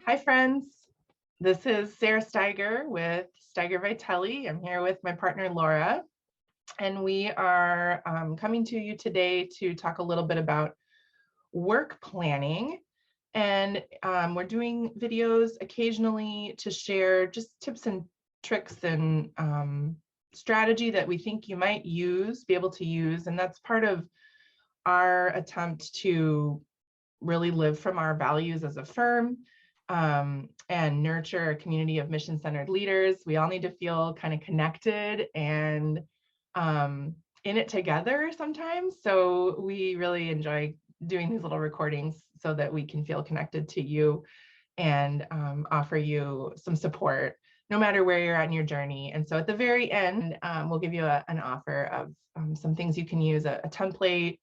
Hi, friends. This is Sarah Steiger with Steiger Vitelli. I'm here with my partner, Laura, and we are coming to you today to talk a little bit about work planning. And we're doing videos occasionally to share just tips and tricks and strategy that we think you might be able to use. And that's part of our attempt to really live from our values as a firm and nurture a community of mission-centered leaders. We all need to feel kind of connected and in it together sometimes. So we really enjoy doing these little recordings so that we can feel connected to you and offer you some support no matter where you're at in your journey. And so at the very end, we'll give you an offer of some things you can use, a template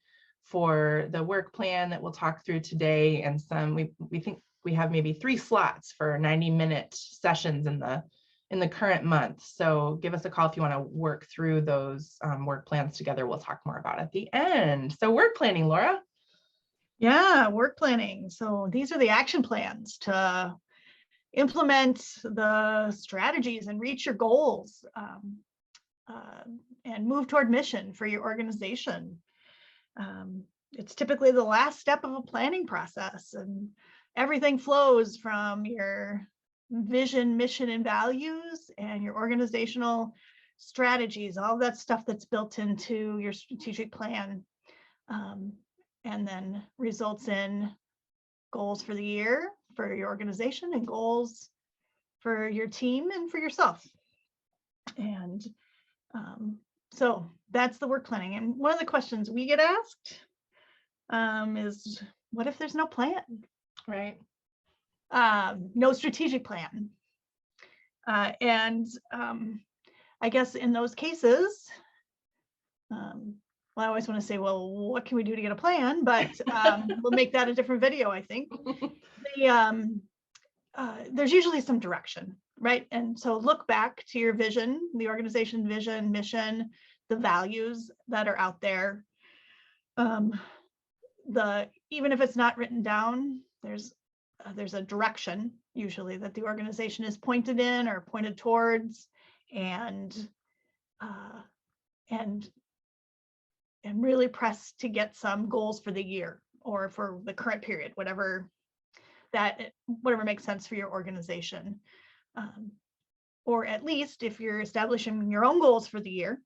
for the work plan that we'll talk through today, and we think we have maybe 3 slots for 90-minute sessions in the current month. So give us a call if you want to work through those work plans together. We'll talk more about it at the end. So work planning, Laura. Yeah, work planning. So these are the action plans to implement the strategies and reach your goals and move toward mission for your organization. It's typically the last step of a planning process, and everything flows from your vision, mission, and values and your organizational strategies, all that stuff that's built into your strategic plan, and then results in goals for the year for your organization and goals for your team and for yourself. And so that's the work planning. And one of the questions we get asked is, what if there's no plan? Right. No strategic plan. And I guess in those cases, well, I always want to say, well, what can we do to get a plan? But we'll make that a different video, I think. There's usually some direction, right? And so look back to your vision, the organization vision, mission, the values that are out there. Even if it's not written down, there's a direction usually that the organization is pointed in or pointed towards, and really press to get some goals for the year or for the current period, whatever makes sense for your organization. Or at least if you're establishing your own goals for the year,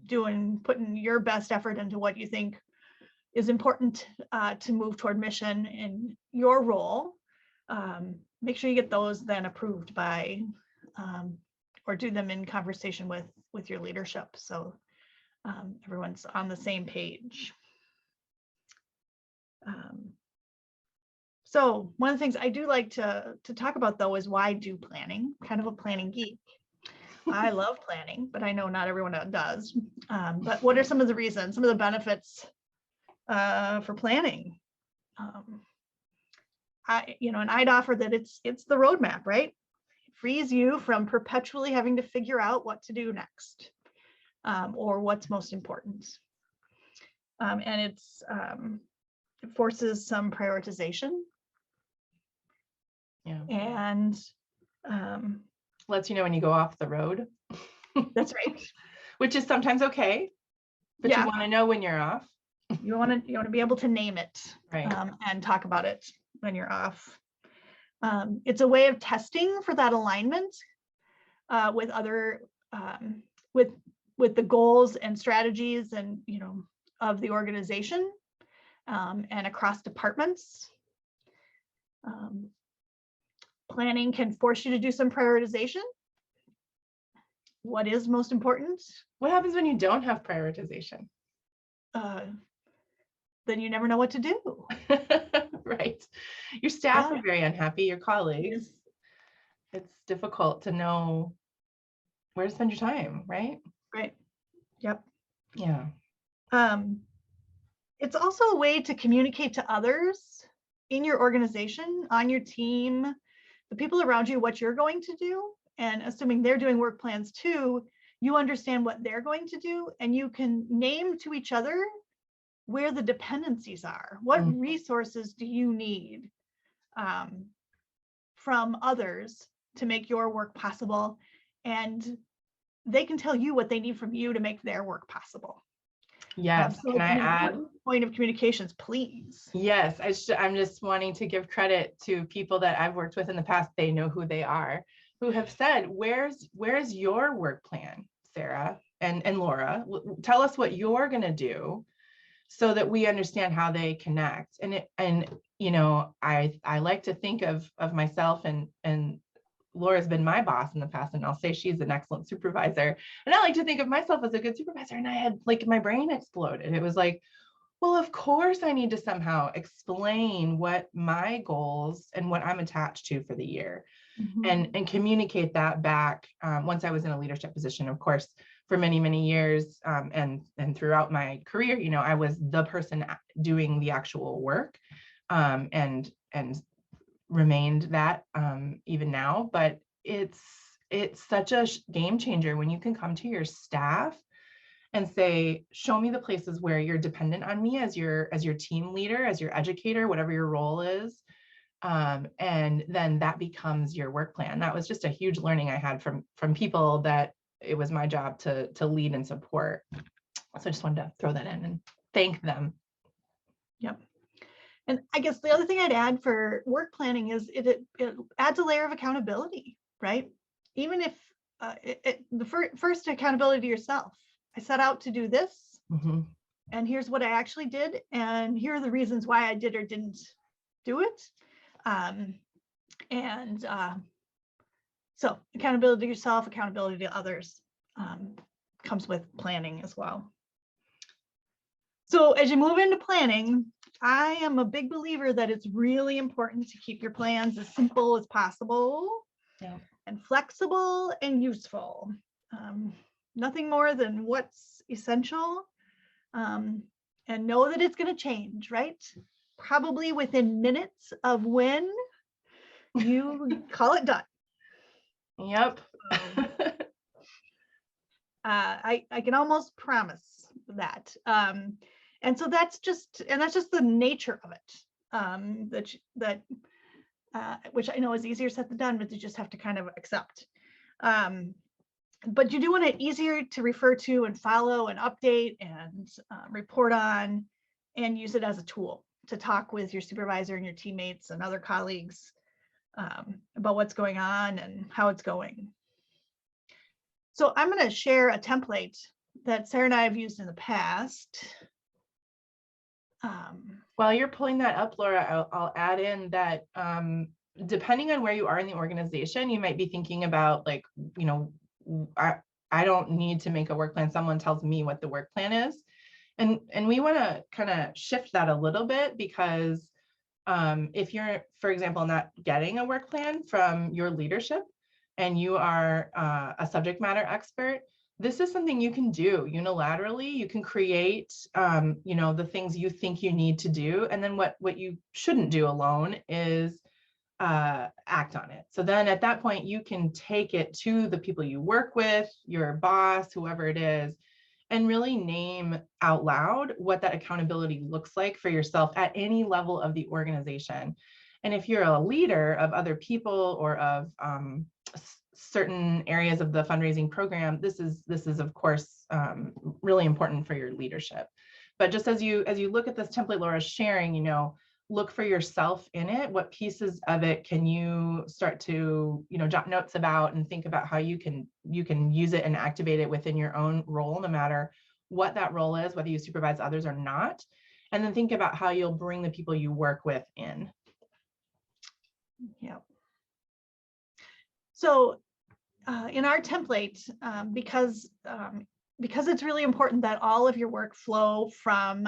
putting your best effort into what you think is important to move toward mission in your role, make sure you get those then approved by, or do them in conversation with your leadership. So everyone's on the same page. So one of the things I do like to talk about, though, is why do planning? Kind of a planning geek. I love planning, but I know not everyone does. But what are some of the reasons, some of the benefits for planning? And I'd offer that it's the roadmap, right? It frees you from perpetually having to figure out what to do next, or what's most important. And it forces some prioritization. Yeah. And lets you know when you go off the road. That's right. Which is sometimes okay, but yeah. You want to know when you're off. You want to be able to name it, right. And talk about it when you're off. It's a way of testing for that alignment with other with the goals and strategies and of the organization, and across departments. Planning can force you to do some prioritization. What is most important? What happens when you don't have prioritization? Then you never know what to do. Right. Your staff are very unhappy, your colleagues. Yes. It's difficult to know where to spend your time, right? Right. Yep. Yeah. It's also a way to communicate to others in your organization, on your team, the people around you, what you're going to do. And assuming they're doing work plans too, you understand what they're going to do, and you can name to each other where the dependencies are. What Mhm. resources do you need from others to make your work possible? And they can tell you what they need from you to make their work possible. Yes. So Can it's I an add? important point of communications, please. Yes, I'm just wanting to give credit to people that I've worked with in the past. They know who they are, who have said, where's your work plan, Sarah and Laura? Tell us what you're going to do so that we understand how they connect. And you know, I like to think of myself, and Laura's been my boss in the past, and I'll say she's an excellent supervisor. And I like to think of myself as a good supervisor. And I had, like, my brain exploded. It was like, well, of course I need to somehow explain what my goals and what I'm attached to for the year, and communicate that back. Once I was in a leadership position, of course, for many, many years, and throughout my career, you know, I was the person doing the actual work, and remained that, even now. But it's such a game changer when you can come to your staff and say, show me the places where you're dependent on me as your team leader, as your educator, whatever your role is. And then that becomes your work plan. That was just a huge learning I had from people that it was my job to lead and support. So I just wanted to throw that in and thank them. Yep. And I guess the other thing I'd add for work planning is it adds a layer of accountability, right? Even if the first accountability to yourself. I set out to do this, and here's what I actually did, and here are the reasons why I did or didn't do it. So accountability to yourself, accountability to others, comes with planning as well. So as you move into planning, I am a big believer that it's really important to keep your plans as simple as possible, and flexible and useful. Nothing more than what's essential, and know that it's going to change, right? Probably within minutes of when you call it done. Yep. I can almost promise that. And so that's just the nature of it. Which I know is easier said than done, but you just have to kind of accept. But you do want it easier to refer to and follow and update and report on, and use it as a tool to talk with your supervisor and your teammates and other colleagues about what's going on and how it's going. So I'm going to share a template that Sarah and I have used in the past. While you're pulling that up, Laura, I'll add in that depending on where you are in the organization, you might be thinking about, like, you know, I don't need to make a work plan. Someone tells me what the work plan is. And we want to kind of shift that a little bit, because if you're, for example, not getting a work plan from your leadership and you are a subject matter expert, this is something you can do unilaterally. You can create, you know, the things you think you need to do. And then what you shouldn't do alone is act on it. So then at that point, you can take it to the people you work with, your boss, whoever it is, and really name out loud what that accountability looks like for yourself at any level of the organization. And if you're a leader of other people or of certain areas of the fundraising program, this is of course really important for your leadership. But just as you look at this template Laura's sharing, you know, look for yourself in it. What pieces of it can you start to, you know, jot notes about and think about how you can use it and activate it within your own role, no matter what that role is, whether you supervise others or not. And then think about how you'll bring the people you work with in. Yeah. So in our template, because it's really important that all of your work flow from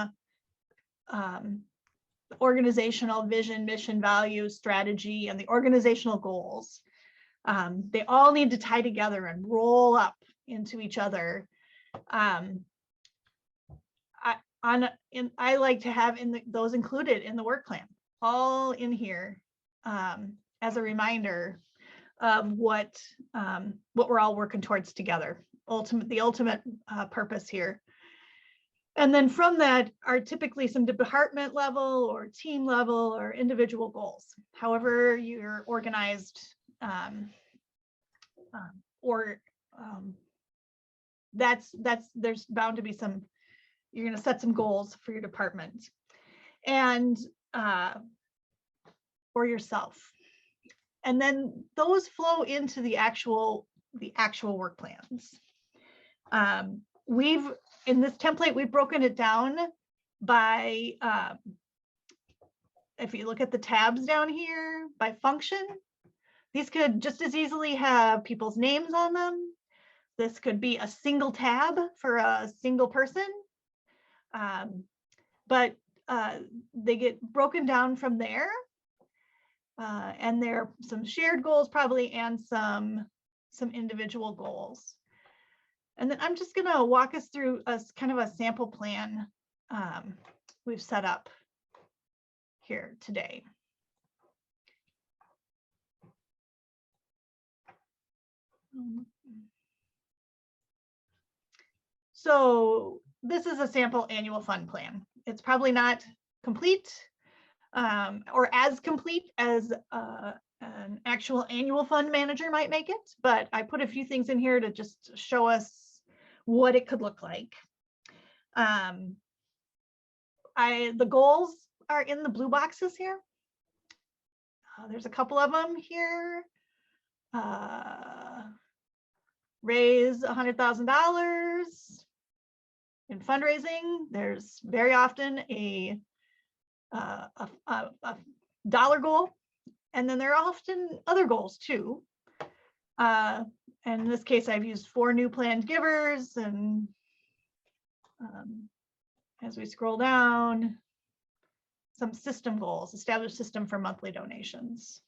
organizational vision, mission, values, strategy, and the organizational goals. They all need to tie together and roll up into each other. I like to have those included in the work plan, all in here, as a reminder of what we're all working towards together. The ultimate purpose here. And then from that are typically some department level or team level or individual goals, however you're organized, there's bound to be some, you're going to set some goals for your department and or yourself. And then those flow into the actual work plans. In this template, we've broken it down by, if you look at the tabs down here, by function. These could just as easily have people's names on them. This could be a single tab for a single person. But they get broken down from there. And there are some shared goals probably and some individual goals. And then I'm just going to walk us through a kind of a sample plan we've set up here today. So this is a sample annual fund plan. It's probably not complete or as complete as an actual annual fund manager might make it, but I put a few things in here to just show us what it could look like. The goals are in the blue boxes here. There's a couple of them here. Raise $100,000 in fundraising. There's very often a dollar goal, and then there are often other goals too. And in this case, I've used 4 new planned givers, and as we scroll down, some system goals, establish system for monthly donations.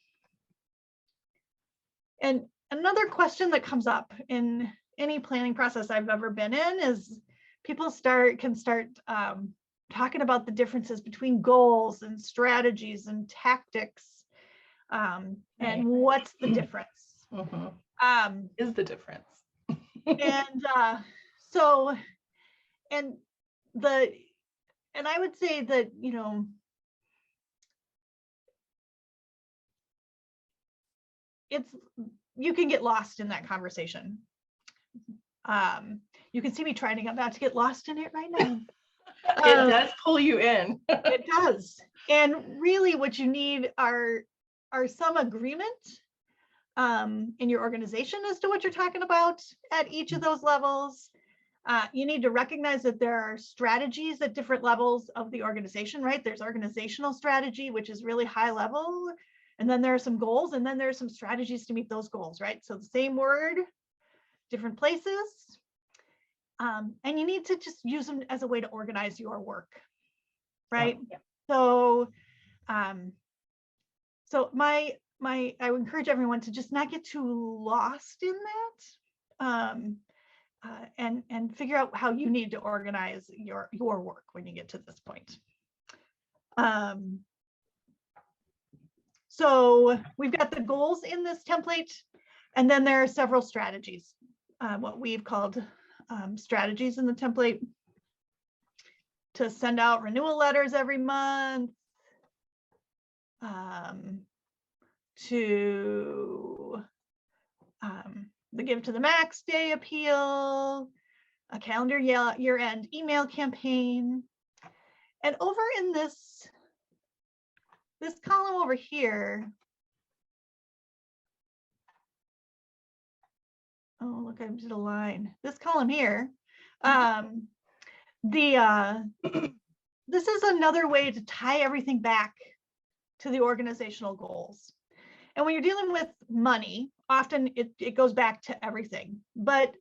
And another question that comes up in any planning process I've ever been in is people can start talking about the differences between goals and strategies and tactics, and what's the difference. Is the difference. And and I would say that, you know, you can get lost in that conversation. You can see me trying not to get lost in it right now. It does pull you in. It does. And really what you need are some agreement in your organization as to what you're talking about at each of those levels. You need to recognize that there are strategies at different levels of the organization, right? There's organizational strategy, which is really high level. And then there are some goals, and then there are some strategies to meet those goals, right? So the same word, different places. And you need to just use them as a way to organize your work, right? Yeah. So, I would encourage everyone to just not get too lost in that, and figure out how you need to organize your work when you get to this point. So we've got the goals in this template, and then there are several strategies, what we've called strategies in the template: to send out renewal letters every month, to the Give to the Max Day appeal, a calendar year-end email campaign. And over in this column over here, oh, look, I did a line. This column here, this is another way to tie everything back to the organizational goals. And when you're dealing with money, often it goes back to everything. But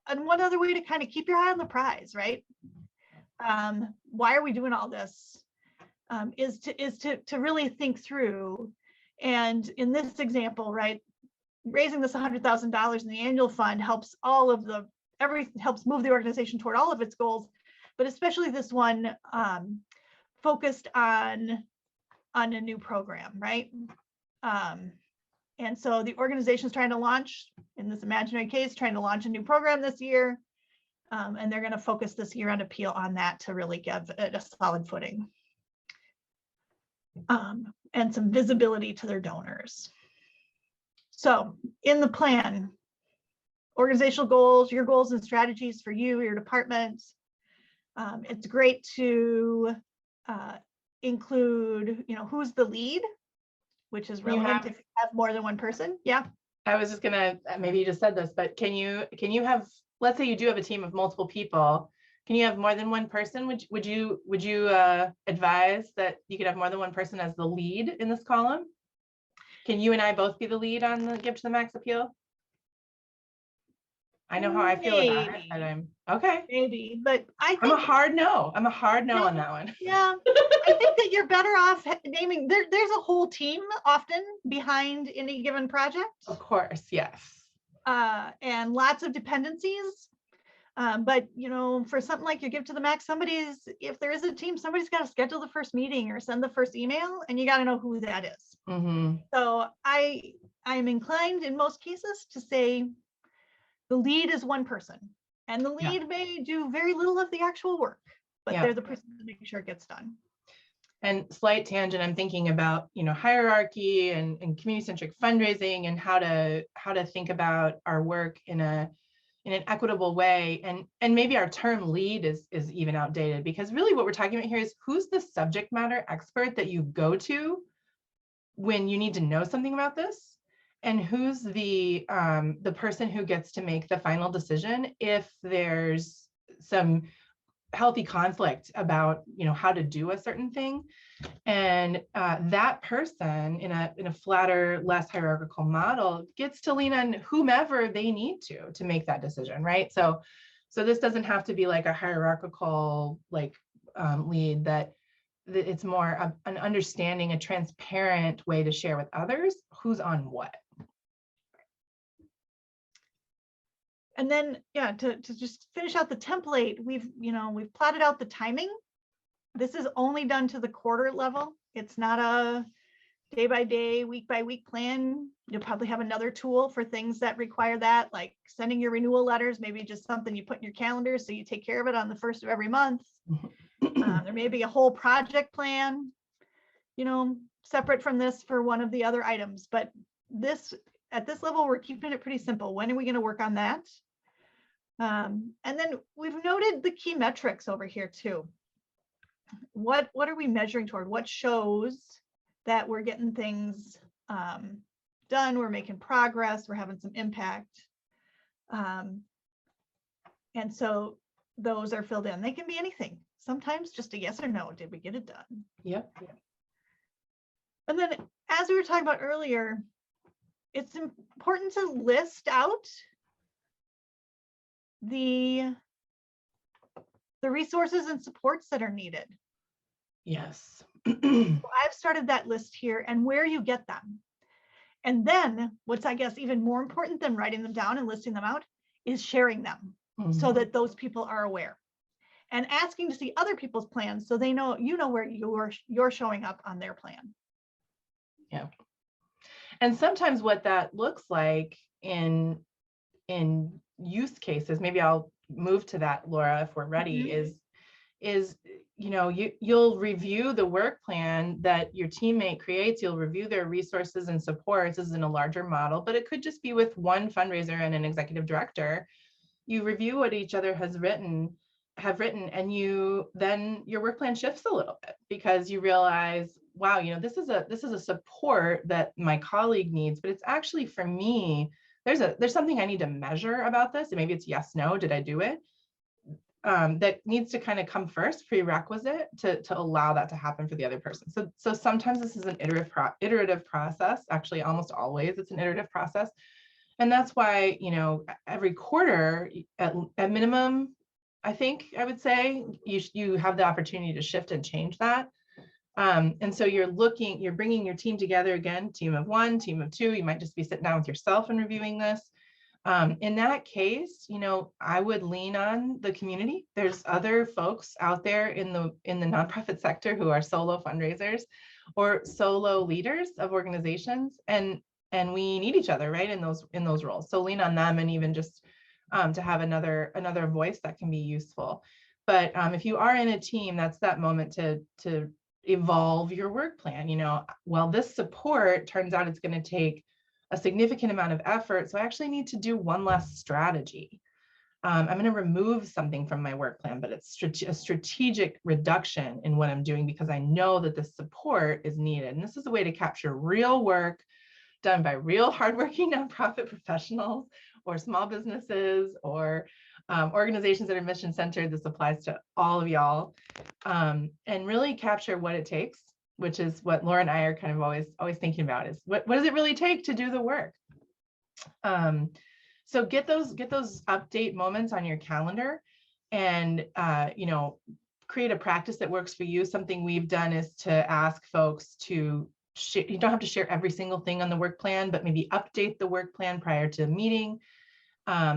and one other way to kind of keep your eye on the prize, right? Why are we doing all this? Is to really think through. And in this example, right, raising this $100,000 in the annual fund helps helps move the organization toward all of its goals, but especially this one focused on a new program, right? And so the organization is trying to launch, in this imaginary case, trying to launch a new program this year. And they're going to focus this year-end appeal on that to really give it a solid footing. And some visibility to their donors. So in the plan, organizational goals, your goals and strategies for you, your department. It's great to include, who's the lead, which is relevant if you have more than one person. Yeah. I was just gonna, maybe you just said this, but can you have, let's say you do have a team of multiple people. Can you have more than one person? Would you advise that you could have more than one person as the lead in this column? Can you and I both be the lead on the Give to the Max appeal? I know how I feel about it, but I'm okay. Maybe, but I think I'm a hard no. I'm a hard no on that one. Yeah, I think that you're better off naming. There's a whole team often behind any given project. Of course, yes. And lots of dependencies. But for something like your Give to the Max, if there is a team, somebody's got to schedule the first meeting or send the first email, and you got to know who that is. Mm-hmm. So I'm inclined in most cases to say the lead is one person, and the lead may do very little of the actual work, but they're the person to make sure it gets done. And slight tangent, I'm thinking about hierarchy and community-centric fundraising and how to think about our work in an equitable way, and maybe our term lead is even outdated, because really what we're talking about here is who's the subject matter expert that you go to when you need to know something about this, and who's the person who gets to make the final decision if there's some healthy conflict about how to do a certain thing. And that person in a flatter, less hierarchical model gets to lean on whomever they need to make that decision, right? So this doesn't have to be like a hierarchical lead, that it's more an understanding, a transparent way to share with others who's on what. And then, to just finish out the template, we've plotted out the timing. This is only done to the quarter level. It's not a day by day, week by week plan. You'll probably have another tool for things that require that, like sending your renewal letters, maybe just something you put in your calendar so you take care of it on the first of every month. There may be a whole project plan, separate from this for one of the other items, but at this level, we're keeping it pretty simple. When are we going to work on that? And then we've noted the key metrics over here too. What are we measuring toward? What shows that we're getting things done, we're making progress, we're having some impact. And so those are filled in. They can be anything. Sometimes just a yes or no. Did we get it done? Yep. And then, as we were talking about earlier, it's important to list out the resources and supports that are needed. Yes. I've started that list here, and where you get them. And then what's, I guess, even more important than writing them down and listing them out is sharing them so that those people are aware, and asking to see other people's plans so they know, where you're showing up on their plan. Yeah. And sometimes what that looks like in use cases, maybe I'll move to that, Laura, if we're ready, is you'll review the work plan that your teammate creates. You'll review their resources and supports. This is in a larger model, but it could just be with one fundraiser and an executive director. You review what each other have written, and then your work plan shifts a little bit, because you realize, wow, this is a support that my colleague needs, but it's actually, for me, there's something I need to measure about this, and maybe it's yes, no, did I do it? That needs to kind of come first, prerequisite to allow that to happen for the other person. So sometimes this is an iterative process. Actually, almost always it's an iterative process, and that's why every quarter at minimum, I think I would say you have the opportunity to shift and change that. And so you're bringing your team together again, team of one, team of two. You might just be sitting down with yourself and reviewing this. In that case, I would lean on the community. There's other folks out there in the nonprofit sector who are solo fundraisers or solo leaders of organizations, and we need each other, right, in those roles. So lean on them, and even just to have another voice that can be useful. But if you are in a team, that's that moment to evolve your work plan. Well, this support turns out it's going to take a significant amount of effort, so I actually need to do one less strategy. I'm going to remove something from my work plan, but it's a strategic reduction in what I'm doing because I know that the support is needed. And this is a way to capture real work done by real hardworking nonprofit professionals or small businesses or organizations that are mission centered. This applies to all of y'all, and really capture what it takes, which is what Laura and I are kind of always thinking about, is what does it really take to do the work? So get those update moments on your calendar, and create a practice that works for you. Something we've done is to ask folks to share. You don't have to share every single thing on the work plan, but maybe update the work plan prior to a meeting.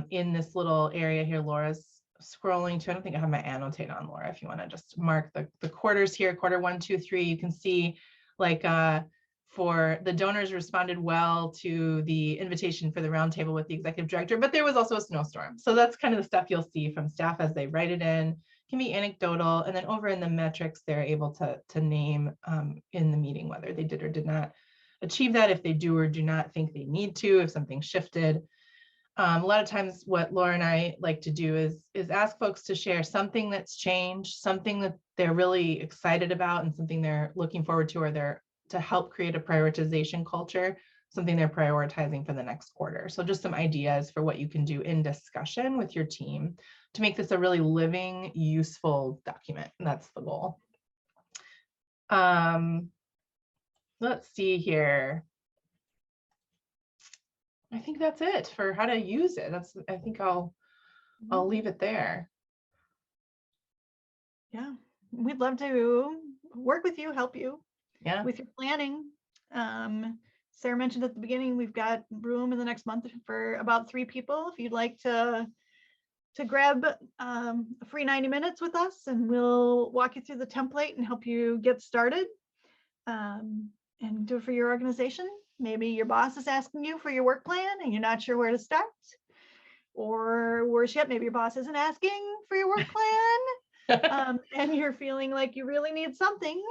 In this little area here, Laura's scrolling to. I don't think I have my annotate on, Laura. If you want to just mark the quarters here, quarter 1, 2, 3, you can see like for the donors responded well to the invitation for the roundtable with the executive director, but there was also a snowstorm. So that's kind of the stuff you'll see from staff as they write it in. It can be anecdotal, and then over in the metrics, they're able to name in the meeting whether they did or did not achieve that, if they do or do not think they need to, if something shifted. A lot of times what Laura and I like to do is ask folks to share something that's changed, something that they're really excited about, and something they're looking forward to, or they're to help create a prioritization culture, something they're prioritizing for the next quarter. So just some ideas for what you can do in discussion with your team to make this a really living, useful document. And that's the goal. Let's see here. I think that's it for how to use it. I think I'll leave it there. Yeah, we'd love to work with you, help you with your planning. Sarah mentioned at the beginning, we've got room in the next month for about 3 people. If you'd like to grab a free 90 minutes with us, and we'll walk you through the template and help you get started, and do it for your organization. Maybe your boss is asking you for your work plan and you're not sure where to start, or worse yet, maybe your boss isn't asking for your work plan, and you're feeling like you really need something.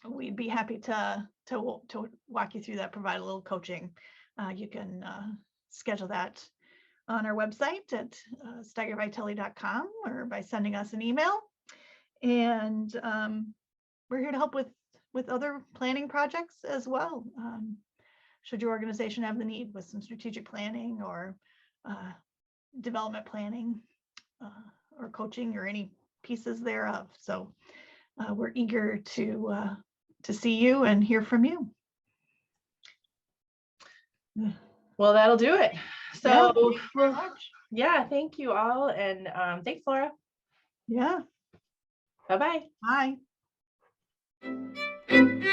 We'd be happy to walk you through that, provide a little coaching. You can schedule that on our website at steigervitelli.com, or by sending us an email. And we're here to help with other planning projects as well. Should your organization have the need with some strategic planning or development planning, or coaching, or any pieces thereof. So we're eager to see you and hear from you. Well, that'll do it. So yeah, thank you very much. Yeah, thank you all. And thanks, Laura. Yeah. Bye-bye. Bye.